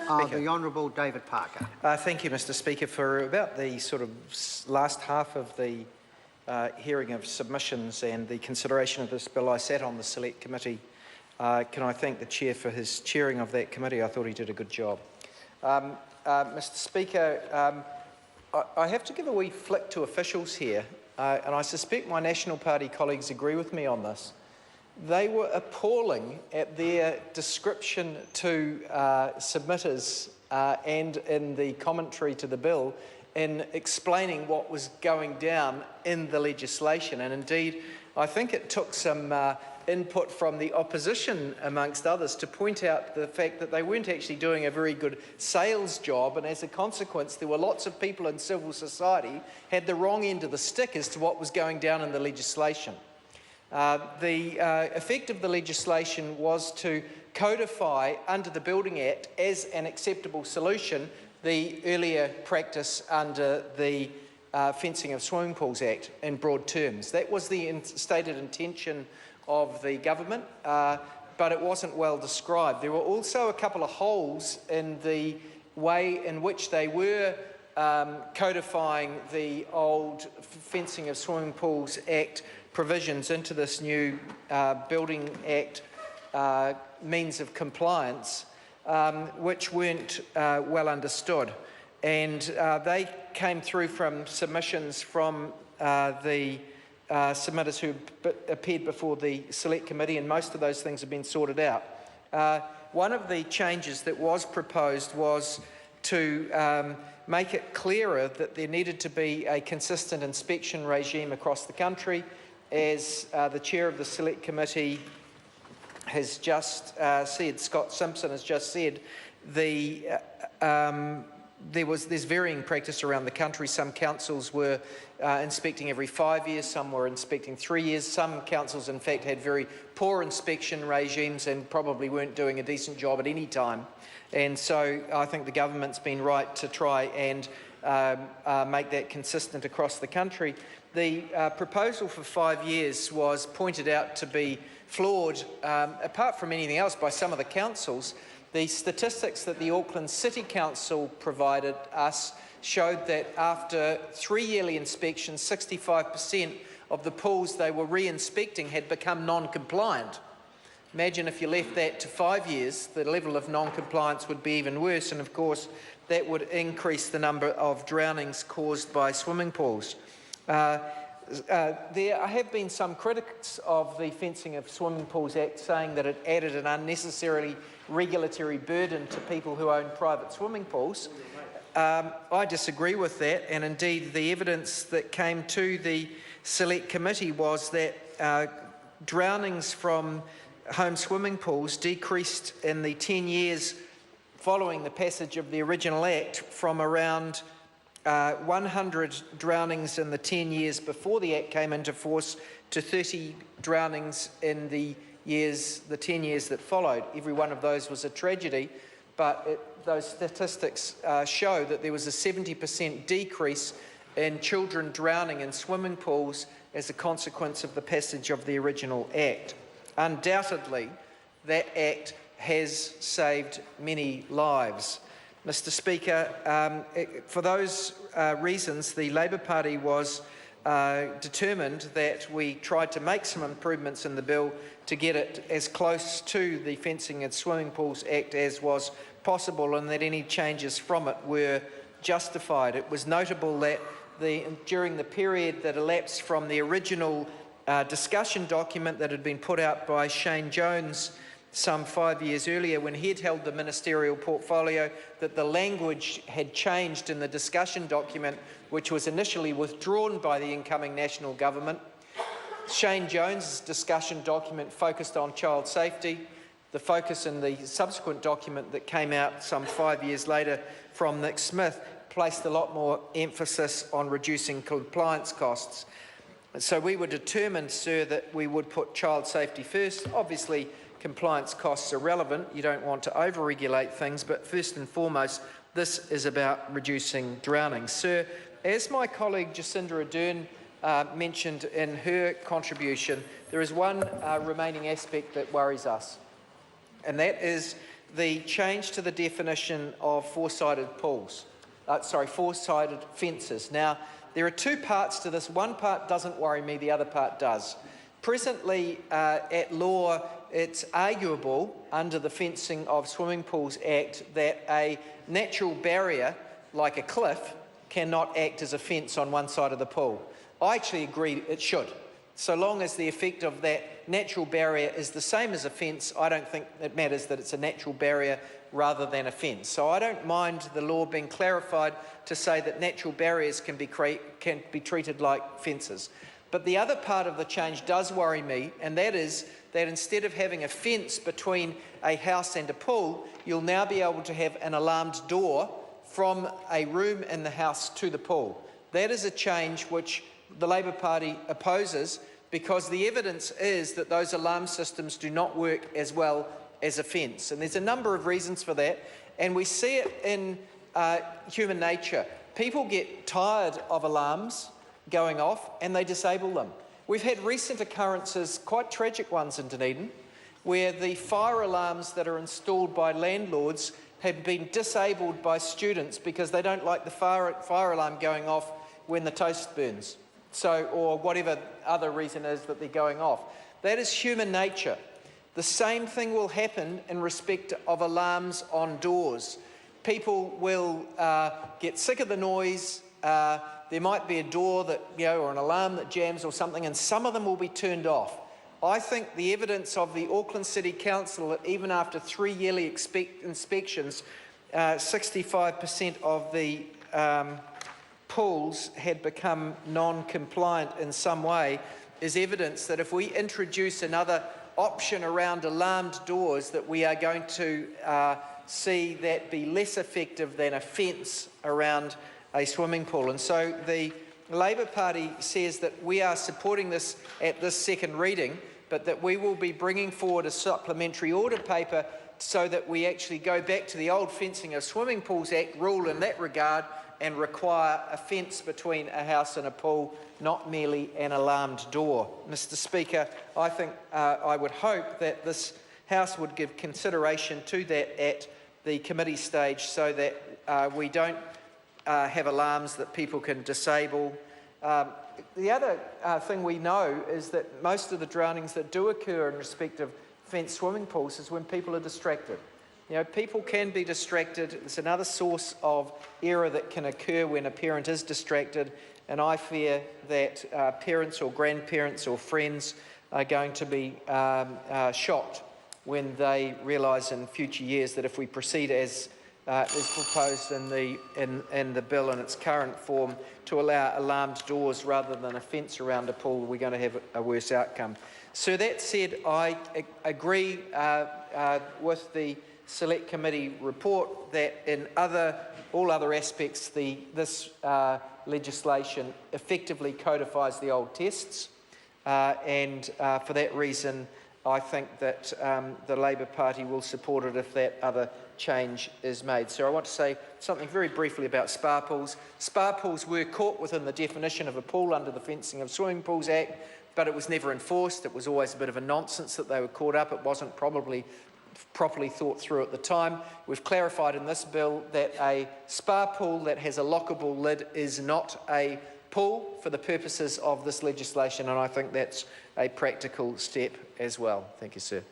The Honourable David Parker. Thank you, Mr Speaker. For about the sort of last half of the hearing of submissions and the consideration of this bill, I sat on the Select Committee. Can I thank the Chair for his chairing of that committee? I thought he did a good job. Mr Speaker, I have to give a wee flick to officials here, and I suspect my National Party colleagues agree with me on this. They were appalling at their description to submitters and in the commentary to the bill in explaining what was going down in the legislation. And indeed, I think it took some input from the opposition, amongst others, to point out the fact that they weren't actually doing a very good sales job, and as a consequence there were lots of people in civil society had the wrong end of the stick as to what was going down in the legislation. The effect of the legislation was to codify under the Building Act as an acceptable solution the earlier practice under the Fencing of Swimming Pools Act in broad terms. That was the stated intention of the government, but it wasn't well described. There were also a couple of holes in the way in which they were codifying the old Fencing of Swimming Pools Act provisions into this new Building Act means of compliance, which weren't well understood. And they came through from submissions from the submitters who appeared before the Select Committee, and most of those things have been sorted out. One of the changes that was proposed was to make it clearer that there needed to be a consistent inspection regime across the country. As the Chair of the Select Committee has just said, Scott Simpson has just said, there's varying practice around the country. Some councils were inspecting every 5 years, some were inspecting 3 years. Some councils, in fact, had very poor inspection regimes and probably weren't doing a decent job at any time. And so I think the government's been right to try and make that consistent across the country. The proposal for 5 years was pointed out to be flawed, apart from anything else, by some of the councils. The statistics that the Auckland City Council provided us showed that after 3 yearly inspections, 65% of the pools they were re-inspecting had become non-compliant. Imagine if you left that to 5 years, the level of non-compliance would be even worse, and of course that would increase the number of drownings caused by swimming pools. There have been some critics of the Fencing of Swimming Pools Act saying that it added an unnecessarily regulatory burden to people who own private swimming pools. I disagree with that, and indeed the evidence that came to the Select Committee was that drownings from home swimming pools decreased in the 10 years following the passage of the original Act from around 100 drownings in the 10 years before the Act came into force to 30 drownings in the 10 years that followed. Every one of those was a tragedy, but those statistics show that there was a 70% decrease in children drowning in swimming pools as a consequence of the passage of the original Act. Undoubtedly, that Act has saved many lives. Mr Speaker, for those reasons, the Labour Party was determined that we tried to make some improvements in the bill to get it as close to the Fencing and Swimming Pools Act as was possible, and that any changes from it were justified. It was notable that during the period that elapsed from the original discussion document that had been put out by Shane Jones some 5 years earlier, when he had held the ministerial portfolio, that the language had changed in the discussion document, which was initially withdrawn by the incoming national government. Shane Jones' discussion document focused on child safety. The focus in the subsequent document that came out some 5 years later from Nick Smith placed a lot more emphasis on reducing compliance costs. So we were determined, sir, that we would put child safety first. Obviously, compliance costs are relevant. You don't want to over-regulate things, but first and foremost, this is about reducing drowning. Sir, as my colleague Jacinda Ardern mentioned in her contribution, there is one remaining aspect that worries us, and that is the change to the definition of four-sided four-sided fences. Now, there are two parts to this. One part doesn't worry me, the other part does. Presently, at law, it's arguable under the Fencing of Swimming Pools Act that a natural barrier, like a cliff, cannot act as a fence on one side of the pool. I actually agree it should. So long as the effect of that natural barrier is the same as a fence, I don't think it matters that it's a natural barrier rather than a fence. So I don't mind the law being clarified to say that natural barriers can be treated like fences. But the other part of the change does worry me, and that is that instead of having a fence between a house and a pool, you'll now be able to have an alarmed door from a room in the house to the pool. That is a change which the Labour Party opposes, because the evidence is that those alarm systems do not work as well as a fence. And there's a number of reasons for that, and we see it in human nature. People get tired of alarms going off and they disable them. We've had recent occurrences, quite tragic ones in Dunedin, where the fire alarms that are installed by landlords have been disabled by students because they don't like the fire alarm going off when the toast burns. So, or whatever other reason is that they're going off. That is human nature. The same thing will happen in respect of alarms on doors. People will get sick of the noise. There might be a door that, or an alarm that jams or something, and some of them will be turned off. I think the evidence of the Auckland City Council that even after 3 yearly inspections, 65% of the pools had become non-compliant in some way is evidence that if we introduce another option around alarmed doors, that we are going to see that be less effective than a fence around a swimming pool. And so the Labour Party says that we are supporting this at this second reading, but that we will be bringing forward a supplementary order paper so that we actually go back to the old Fencing of Swimming Pools Act rule in that regard and require a fence between a house and a pool, not merely an alarmed door. Mr. Speaker, I think I would hope that this House would give consideration to that at the committee stage so that we don't have alarms that people can disable. The other thing we know is that most of the drownings that do occur in respect of fenced swimming pools is when people are distracted. People can be distracted. It's another source of error that can occur when a parent is distracted, and I fear that parents or grandparents or friends are going to be shocked when they realise in future years that if we proceed as is proposed in the bill in its current form to allow alarmed doors rather than a fence around a pool, we're going to have a worse outcome. So that said, I agree with the Select Committee report that in all other aspects this legislation effectively codifies the old tests, and for that reason I think that the Labour Party will support it if that other change is made. So I want to say something very briefly about spa pools. Spa pools were caught within the definition of a pool under the Fencing of Swimming Pools Act, but it was never enforced. It was always a bit of a nonsense that they were caught up. It wasn't probably properly thought through at the time. We've clarified in this bill that a spa pool that has a lockable lid is not a pool for the purposes of this legislation, and I think that's a practical step as well. Thank you, sir.